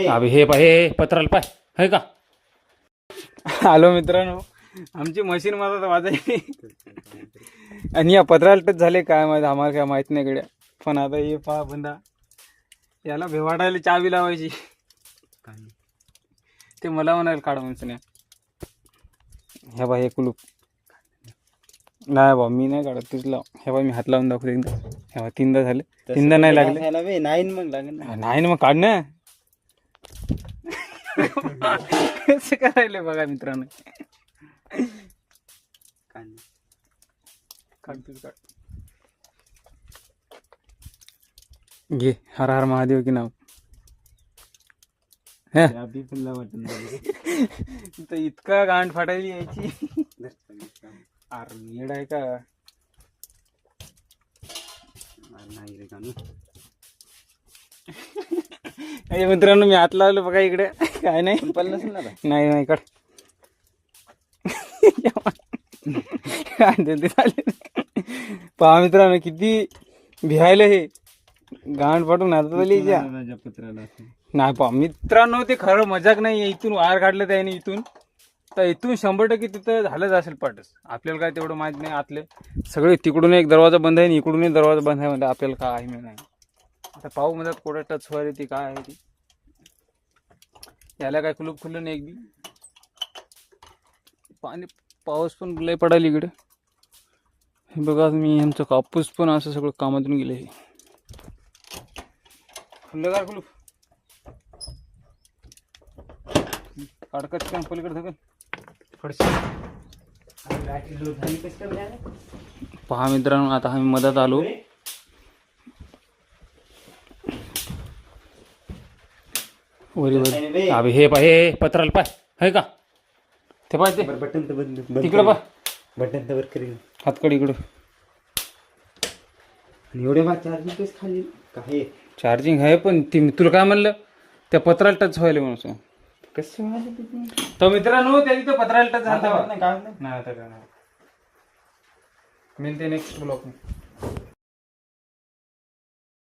अबे हे पाय हे पत्राला पाय है का. हॅलो मित्रांनो, आमची मशीन मला वाजायची आणि या पत्राला टच झाले काय माहिती, आम्हाला काय माहित नाही गड्या. पण आता हे पहा बंदा, याला भेवाडायला चावी लावायची. ते मला म्हणाल काढ म्हणून. ह्या बाई हे कुलूप नाही बा, मी नाही काढत, तूच लाव. ह्या बाई मी हात लावून दाखवतो एकदा. ह्या बा 3दा झाले, 3दा नाही लागले. नाही मग लागेल नाही ना, मग काढ ना. कसं करायला बघा मित्रांनो. काढ घे. हर हर महादेव की नाव. तर इतका गांड फाटायली यायची. अरे येड आहे का. नाही रे कानू. मित्रांनो मी हात लावलो बघा इकडे. काय नाही पन्नास नाही नाही काढ. पहा मित्रांनो किती भिहायला हे गांड फाटून हातात पत्राला नाही. पहा मित्रांनो, ते खरं मजाक नाही आहे. इथून वायर काढलं त्याने इथून, तर इथून 100% तिथं झालंच असेल पाठच. आपल्याला काय तेवढं माहित नाही. आतले सगळे तिकडून एक दरवाजा बंद आहे आणि इकडून एक दरवाजा बंद आहे. म्हणजे आपल्याला काय आहे नाही. आता पाहू म्हणतात कोणा टच व्हायला ती काय आहे ती. याला काय कुलूप खुल्लं नाही एक बी. पाणी पाऊस पण लय पडायला इकडे. हे बघा मी, यांचं कापूस पण असं सगळं कामातून गेलं. हे खुल्लं का कुलूप काढकत का पलीकडे धकल फडशी. पहा मित्रांनो, आता आम्ही मदत आलो. वरी वरी अबे हे पाय हे पत्राला पाय है का. ते पाय ते बटन तर बंद तिकडे पाय. बटन तर वर करेल. हातकड इकडं. एवढे बा चार्जिंग केस खाली काय चार्जिंग आहे, पण ती तुला काय म्हणलं त्या पत्राला टच व्हायला म्हणून. कसं व्हायला तर मित्रांनो, त्या तिथं पत्राला टच झाला नाही काय नाही. आता काय नाही. मिळते नेक्स्ट ब्लॉग.